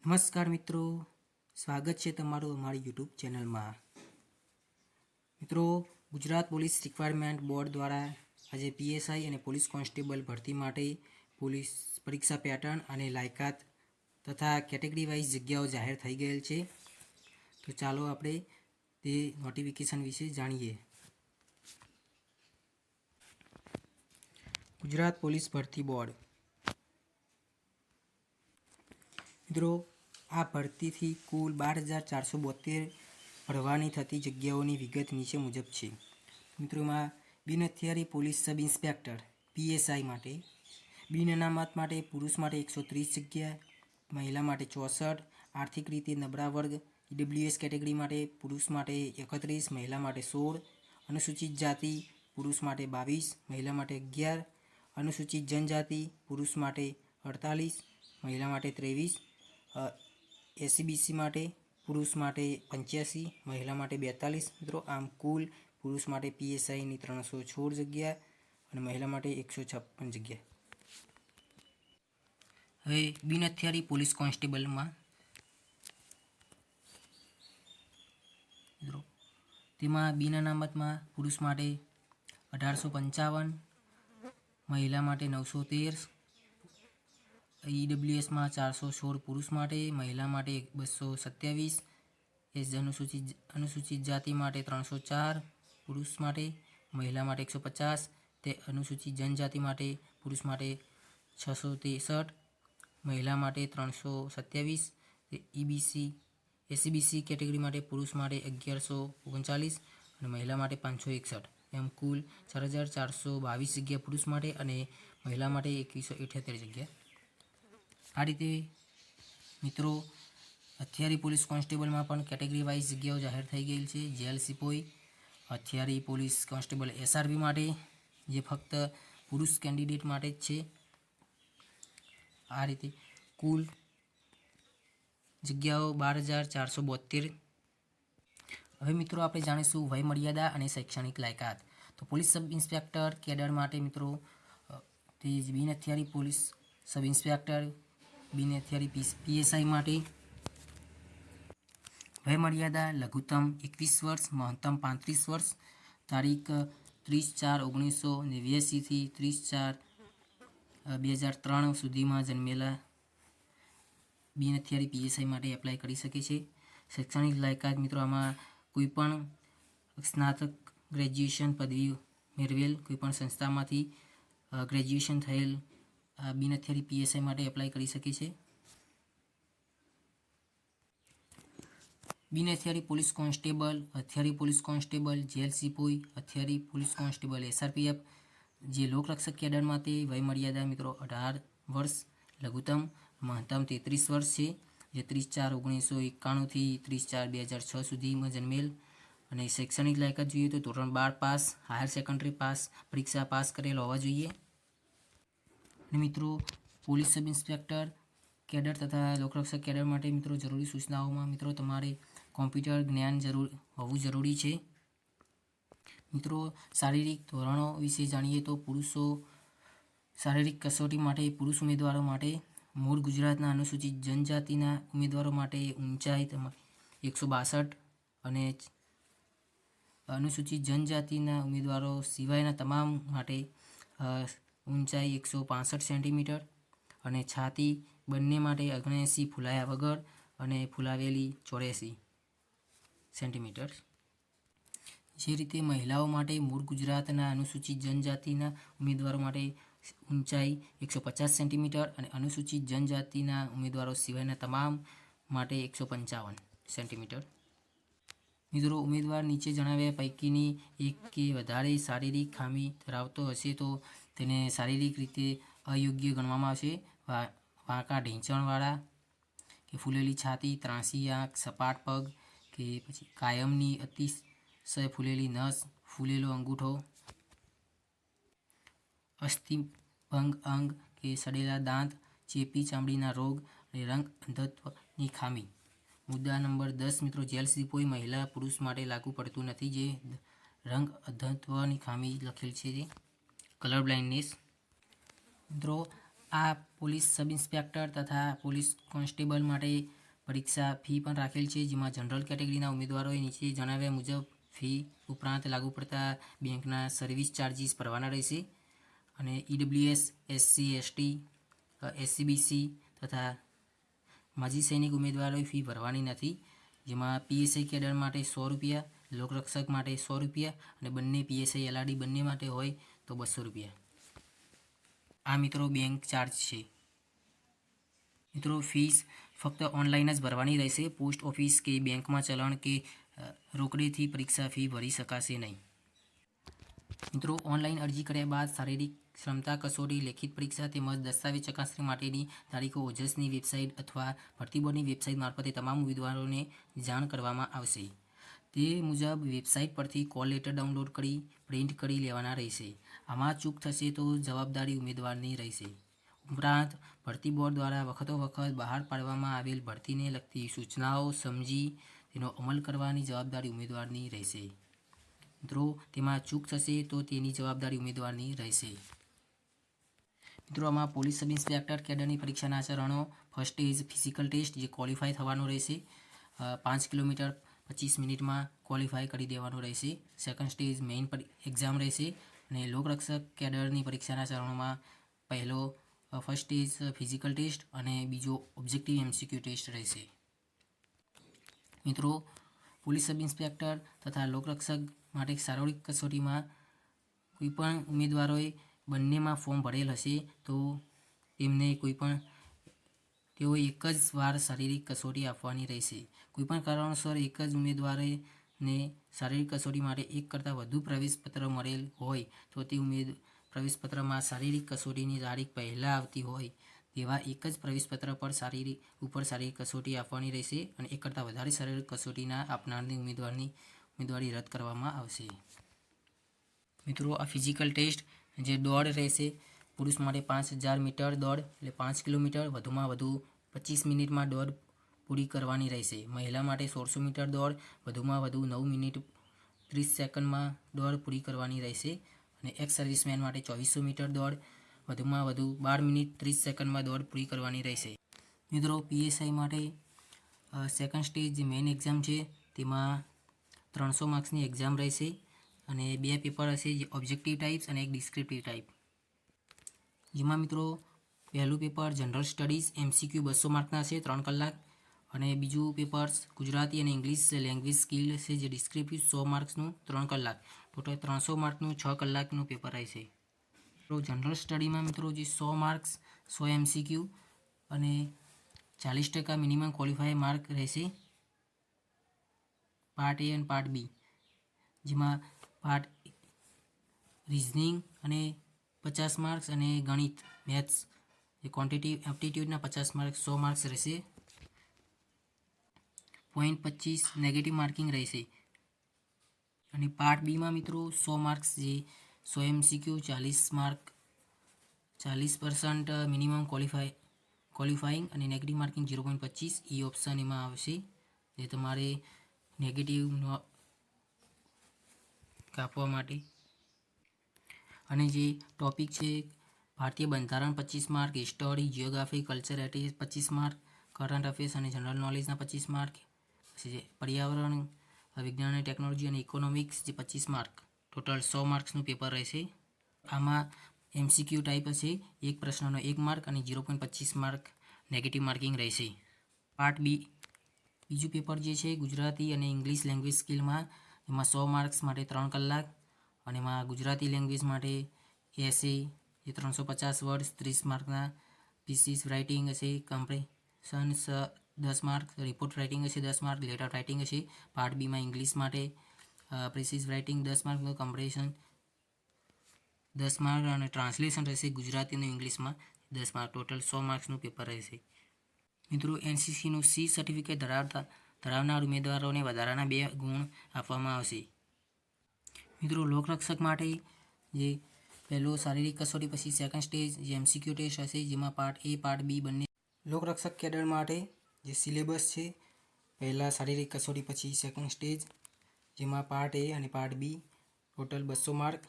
નમસ્કાર મિત્રો, સ્વાગત છે તમારું અમારી યુટ્યુબ ચેનલમાં. મિત્રો, ગુજરાત પોલીસ રિક્વાયરમેન્ટ બોર્ડ દ્વારા આજે પીએસઆઈ અને પોલીસ કોન્સ્ટેબલ ભરતી માટે પોલીસ પરીક્ષા પેટર્ન અને લાયકાત તથા કેટેગરી વાઇઝ જગ્યાઓ જાહેર થઈ ગયેલ છે. તો ચાલો આપણે તે નોટિફિકેશન વિશે જાણીએ. ગુજરાત પોલીસ ભરતી બોર્ડ. મિત્રો, આ ભરતીથી કુલ 12,472 ભરવાની થતી જગ્યાઓની વિગત નીચે મુજબ છે. મિત્રો, એમાં બિન હથિયારી પોલીસ સબ ઇન્સ્પેક્ટર પીએસઆઈ માટે બિન અનામત માટે પુરુષ માટે 130 જગ્યા, મહિલા માટે 64, આર્થિક રીતે નબળા વર્ગ ઈડબ્લ્યુએસ કેટેગરી માટે પુરુષ માટે 31, મહિલા માટે 16, અનુસૂચિત જાતિ પુરુષ માટે 22, મહિલા માટે 11, અનુસૂચિત જનજાતિ પુરુષ માટે 48, મહિલા માટે 23, એસસીબીસી માટે પુરુષ માટે 85, મહિલા માટે 42. મિત્રો, આમ કુલ પુરુષ માટે પીએસઆઈની 316 જગ્યા અને મહિલા માટે 156 જગ્યા. હવે બિન હથિયારી પોલીસ કોન્સ્ટેબલમાં મિત્રો તેમાં બિન અનામતમાં પુરુષ માટે 1855, મહિલા માટે 913, ઈડબ્લ્યુએસમાં 416 પુરુષ માટે, મહિલા માટે 227, અનુસૂચિત જાતિ માટે 304 પુરુષ માટે, મહિલા માટે 150, તે અનુસૂચિત જનજાતિ માટે પુરુષ માટે 663, મહિલા માટે 327, ઈબીસી એસસીબીસી કેટેગરી માટે પુરુષ માટે 1139 અને મહિલા માટે 561. એમ કુલ 4,422 જગ્યા પુરુષ માટે અને મહિલા માટે 2178 જગ્યા. આ રીતે મિત્રો, હથિયારી પોલીસ કોન્સ્ટેબલમાં પણ કેટેગરી વાઇઝ જગ્યાઓ જાહેર થઈ ગયેલ છે. જેલ સિપોઈ હથિયારી પોલીસ કોન્સ્ટેબલ એસઆરબી માટે, જે ફક્ત પુરુષ કેન્ડિડેટ માટે જ છે. આ રીતે કુલ જગ્યાઓ 12,472. હવે મિત્રો, આપણે જાણીશું વય મર્યાદા અને શૈક્ષણિક લાયકાત. તો પોલીસ સબ ઇન્સ્પેક્ટર કેડર માટે મિત્રો તે બિન હથિયારી પોલીસ સબ ઇન્સ્પેક્ટર બિન હથિયારી પીએસઆઈ માટે વય મર્યાદા લઘુત્તમ 21 વર્ષ, મહત્તમ 35 વર્ષ. તારીખ 30/4/1989 થી 30/4/2003 સુધીમાં જન્મેલા બિન હથિયારી પીએસઆઈ માટે એપ્લાય કરી શકે છે. શૈક્ષણિક લાયકાત મિત્રો, આમાં કોઈપણ સ્નાતક ગ્રેજ્યુએશન પદવી મેળવેલ કોઈપણ સંસ્થામાંથી ગ્રેજ્યુએશન થયેલ બિન હથિયારી પીએસઆઈ માટે એપ્લાય કરી શકે છે. બિન હથિયારી પોલીસ કોન્સ્ટેબલ, હથિયારી પોલીસ કોન્સ્ટેબલ, જેલ સિપોઈ, હથિયારી પોલીસ કોન્સ્ટેબલ એસઆરપીએફ જે લોકરક્ષક કેડરમાં તે વય મર્યાદા મિત્રો 18 વર્ષ લઘુત્તમ, મહત્તમ 33 વર્ષ છે. જે 30/4/1991 થી 30/4/2006 સુધીમાં જન્મેલ. અને શૈક્ષણિક લાયકાત જોઈએ તો ધોરણ 12 પાસ, હાયર સેકન્ડરી પાસ પરીક્ષા પાસ કરેલ હોવા જોઈએ. અને મિત્રો, પોલીસ સબ ઇન્સ્પેક્ટર કેડર તથા લોકરક્ષક કેડર માટે મિત્રો જરૂરી સૂચનાઓમાં મિત્રો તમારે કોમ્પ્યુટર જ્ઞાન હોવું જરૂરી છે. મિત્રો, શારીરિક ધોરણો વિશે જાણીએ તો પુરુષો શારીરિક કસોટી માટે પુરુષ ઉમેદવારો માટે મૂળ ગુજરાતના અનુસૂચિત જનજાતિના ઉમેદવારો માટે ઊંચાઈ 162 અને અનુસૂચિત જનજાતિના ઉમેદવારો સિવાયના તમામ માટે ઊંચાઈ 165 સેન્ટીમીટર અને છાતી બંને માટે 79 ફૂલાયા વગર અને ફૂલાવેલી 84 સેન્ટીમીટર. જે રીતે મહિલાઓ માટે મૂળ ગુજરાતના અનુસૂચિત જનજાતિના ઉમેદવારો માટે ઊંચાઈ 150 સેન્ટીમીટર અને અનુસૂચિત જનજાતિના ઉમેદવારો સિવાયના તમામ માટે 155 સેન્ટીમીટર. મિત્રો, ઉમેદવાર નીચે જણાવ્યા પૈકીની એક કે વધારે શારીરિક ખામી ધરાવતો હશે તો તેને શારીરિક રીતે અયોગ્ય ગણવામાં આવશે. વાંકા ઢીંચણવાળા કે ફૂલેલી છાતી, ત્રાંસી આંખ, સપાટ પગ કે પછી કાયમની અતિશય ફૂલેલી નસ, ફૂલેલો અંગૂઠો, અસ્થિભંગ અંગ કે સડેલા દાંત, ચેપી ચામડીના રોગ અને રંગ અંધત્વની ખામી. મુદ્દા નંબર 10 મિત્રો, જેલ સિપોઈ મહિલા પુરુષ માટે લાગુ પડતું નથી. જે રંગ અંધત્વની ખામી લખેલ છે. Colour blindness. મિત્રો, આ પોલીસ સબ ઇન્સ્પેક્ટર તથા પોલીસ કોન્સ્ટેબલ માટે પરીક્ષા ફી પણ રાખેલ છે, જેમાં જનરલ કેટેગરીના ઉમેદવારોએ નીચે જણાવ્યા મુજબ ફી ઉપરાંત લાગુ પડતા બેંકના સર્વિસ ચાર્જિસ ભરવાના રહેશે. અને ઈડબ્લ્યુએસ, SC, ST, SCBC તથા માજી સૈનિક ઉમેદવારોએ ફી ભરવાની નથી, જેમાં PSI કેડર માટે ₹100, લોકરક્ષક માટે ₹100 અને બંને PSI LRD બંને માટે હોય તો ₹200. આ મિત્રો બેંક ચાર્જ છે. મિત્રો ફીસ ફક્ત ઓનલાઈન જ ભરવાની રહેશે. પોસ્ટ ઓફિસ કે બેંકમાં ચલણ કે રોકડેથી પરીક્ષા ફી ભરી શકાશે નહીં. મિત્રો ઓનલાઈન અરજી કર્યા બાદ શારીરિક ક્ષમતા કસોટી, લેખિત પરીક્ષા તેમજ દસ્તાવેજ ચકાસણી માટેની તારીખો ઓજસની વેબસાઇટ અથવા ભરતી બોર્ડની વેબસાઇટ મારફતે તમામ ઉમેદવારોને જાણ કરવામાં આવશે. તે મુજબ વેબસાઇટ પરથી કોલ લેટર ડાઉનલોડ કરી પ્રિન્ટ કરી લેવાના રહેશે. આમાં ચૂક થશે તો જવાબદારી ઉમેદવારની રહેશે. ઉપરાંત ભરતી બોર્ડ દ્વારા વખતોવખત બહાર પાડવામાં આવેલ ભરતીને લગતી સૂચનાઓ સમજી તેનો અમલ કરવાની જવાબદારી ઉમેદવારની રહેશે. મિત્રો તેમાં ચૂક થશે તો તેની જવાબદારી ઉમેદવારની રહેશે. મિત્રો આમાં પોલીસ સબ ઇન્સ્પેક્ટર કેડરની પરીક્ષાના ચરણો: ફર્સ્ટ ઇઝ ફિઝિકલ ટેસ્ટ, જે ક્વોલિફાય થવાનો રહેશે. 5 કિલોમીટર 25 મિનિટમાં ક્વોલિફાય કરી દેવાનો રહેશે. સેકન્ડ સ્ટેજ મેઇન એક્ઝામ રહેશે. અને લોકરક્ષક કેડરની પરીક્ષાના ચરણોમાં પહેલો ફર્સ્ટ સ્ટેજ ફિઝિકલ ટેસ્ટ અને બીજો ઓબ્જેક્ટિવ MCQ ટેસ્ટ રહેશે. મિત્રો પોલીસ સબ ઇન્સ્પેક્ટર તથા લોકરક્ષક માટે શારીરિક કસોટીમાં કોઈપણ ઉમેદવારોએ બંનેમાં ફોર્મ ભરેલ હશે તો તેઓએ એક જ વાર શારીરિક કસોટી આપવાની રહેશે. કોઈપણ કારણોસર એક જ ઉમેદવારને શારીરિક કસોટી માટે એક કરતાં વધુ પ્રવેશપત્ર મળેલ હોય તો તે પ્રવેશપત્રમાં શારીરિક કસોટીની તારીખ પહેલાં આવતી હોય તેવા એક જ પ્રવેશપત્ર પર શારીરિક કસોટી આપવાની રહેશે અને એક કરતાં વધારે શારીરિક કસોટીના આપનારની ઉમેદવારી રદ કરવામાં આવશે. મિત્રો આ ફિઝિકલ ટેસ્ટ જે દોડ રહેશે. પુરુષ માટે 5000 મીટર દોડ એટલે 5 કિલોમીટર વધુમાં વધુ 25 મિનિટમાં દોડ પૂરી કરવાની રહેશે. મહિલા માટે 1600 મીટર દોડ વધુમાં વધુ 9 મિનિટ 30 સેકન્ડમાં દોડ પૂરી કરવાની રહેશે. અને એક્સ સર્વિસમેન માટે 2400 મીટર દોડ વધુમાં વધુ 12 મિનિટ 30 સેકન્ડમાં દોડ પૂરી કરવાની રહેશે. મિત્રો PSI માટે સેકન્ડ સ્ટેજ જે મેઇન એક્ઝામ છે તેમાં 300 માર્ક્સની એક્ઝામ રહેશે અને 2 પેપર હશે, જે ઓબ્જેક્ટિવ ટાઈપ્સ અને એક ડિસ્ક્રિપ્ટિવ ટાઈપ. જેમાં મિત્રો પહેલું પેપર જનરલ સ્ટડીઝ MCQ 200 માર્કના હશે 3 કલાક અને બીજું પેપર ગુજરાતી અને ઇંગ્લિશ લેંગ્વેજ સ્કિલ હશે, જે ડિસ્ક્રિપ્ટિવ 100 માર્ક્સનું 3 કલાક. ટોટલ 300 માર્કનું 6 કલાકનું પેપર રહેશે. તો જનરલ સ્ટડીમાં મિત્રો જે 100 માર્ક્સ 100 MCQ અને 40% મિનિમમ ક્વોલિફાય માર્ક રહેશે. પાર્ટ A અને પાર્ટ B, જેમાં પાર્ટ રિઝનિંગ અને 50 માર્ક્સ અને ગણિત મેથ્સ જે ક્વોન્ટિટી એપ્ટિટ્યૂડના 50 માર્ક્સ 100 માર્ક્સ રહેશે. 0.25 નેગેટિવ માર્કિંગ રહેશે. અને પાર્ટ બીમાં મિત્રો 100 માર્ક્સ જે 100 MCQ 40 માર્ક 40% મિનિમમ ક્વોલિફાઈંગ અને નેગેટિવ માર્કિંગ 0.25 ઓપ્શન એમાં આવશે, જે તમારે નેગેટિવ કાપવા માટે. અને જે ટોપિક છે ભારતીય બંધારણ 25 mark, history, geography, culture, heritage 25 mark, current affairs અને જનરલ નોલેજના 25 માર્ક, પર્યાવરણ વિજ્ઞાન અને ટેકનોલોજી અને ઇકોનોમિક્સ જે 25 માર્ક. ટોટલ 100 માર્ક્સનું પેપર રહેશે. આમાં MCQ ટાઈપ હશે, એક પ્રશ્નનો 1 માર્ક અને 0.25 માર્ક નેગેટિવ માર્કિંગ રહેશે. પાર્ટ બી બીજું પેપર જે છે ગુજરાતી અને ઇંગ્લિશ લેંગ્વેજ સ્કિલમાં, એમાં 100 માર્ક્સ માટે 3 કલાક અને એમાં ગુજરાતી લેંગ્વેજ માટે એસે જે 350 વર્ડ 30 માર્કના, પીસીસ રાઇટિંગ હશે, કમ્પ્રેશન્સ 10 માર્ક, રિપોર્ટ રાઇટિંગ હશે 10 માર્ક, લેટર રાઇટિંગ હશે. પાર્ટ બીમાં ઇંગ્લિશ માટે પ્રેસિસ રાઇટિંગ 10 માર્કનું, કમ્પ્રેશન 10 માર્ક અને ટ્રાન્સલેશન રહેશે ગુજરાતી અને ઇંગ્લિશમાં 10 માર્ક. ટોટલ 100 માર્ક્સનું પેપર રહેશે. મિત્રો NCCનું C સર્ટિફિકેટ ધરાવનાર ઉમેદવારોને વધારાના 2 ગુણ આપવામાં આવશે. મિત્રો લોકરક્ષક માટે જે પહેલો શારીરિક કસોટી પછી સેકન્ડ સ્ટેજ જે MCQ ટેસ્ટ હશે, જેમાં પાર્ટ A પાર્ટ B બંને. લોકરક્ષક કેડર માટે જે સિલેબસ છે, પહેલાં શારીરિક કસોટી પછી સેકન્ડ સ્ટેજ, જેમાં પાર્ટ A અને part B total 200 mark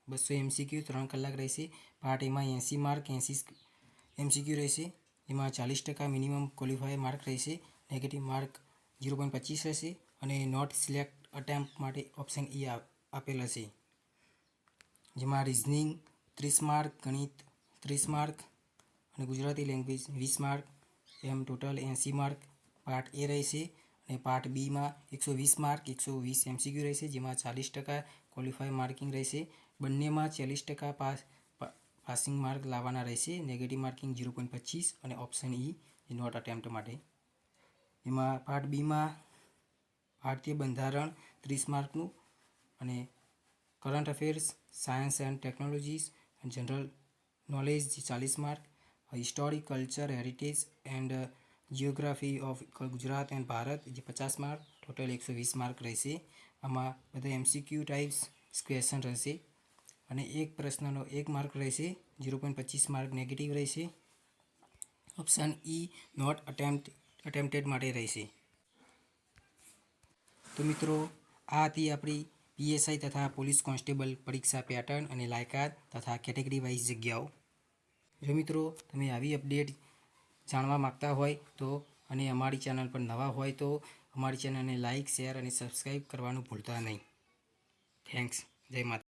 200 MCQ 3 કલાક રહેશે. પાર્ટ એમાં 80 માર્ક 80 MCQ રહેશે, એમાં 40% મિનિમમ ક્વોલિફાય માર્ક રહેશે, નેગેટિવ માર્ક 0.25 રહેશે અને નોટ સિલેક્ટ અટેમ્પ માટે ઓપ્શન E આપેલ હશે. જેમાં રિઝનિંગ 30 માર્ક, ગણિત 30 માર્ક અને ગુજરાતી લેંગ્વેજ 20 માર્ક, એમ ટોટલ 80 માર્ક પાર્ટ A રહેશે. અને પાર્ટ બીમાં 120 માર્ક 120 MCQ રહેશે, જેમાં 40% ક્વોલિફાય માર્કિંગ રહેશે. બંનેમાં 40% પાસિંગ માર્ક લાવવાના રહેશે, નેગેટિવ માર્કિંગ 0.25 અને ઓપ્શન E નોટ અટેમ્પ્ટ માટે. એમાં પાર્ટ બીમાં ભારતીય બંધારણ 30 માર્કનું અને current affairs, science and technologies and general knowledge 40 mark, history, culture, heritage and geography of Gujarat and Bharat જે 50 માર્ક, ટોટલ 120 માર્ક રહેશે. આમાં બધા MCQ ટાઈપ્સ ક્વેશ્ચન રહેશે અને એક પ્રશ્નનો 1 માર્ક રહેશે, 0.25 માર્ક નેગેટિવ રહેશે. ઓપ્શન E નોટ અટેમ્પ્ટેડ માટે રહેશે. તો મિત્રો આ હતી આપણી PSI તથા પોલીસ કોન્સ્ટેબલ પરીક્ષા પેટર્ન અને લાયકાત તથા કેટેગરી વાઇઝ જગ્યાઓ. જો મિત્રો તમે આવી અપડેટ જાણવા માગતા હોય તો અને અમારી ચેનલ પર નવા હોય તો અમારી ચેનલને લાઇક, શેર અને સબસ્ક્રાઈબ કરવાનું ભૂલતા નહીં. થેન્ક્સ. જય માતા.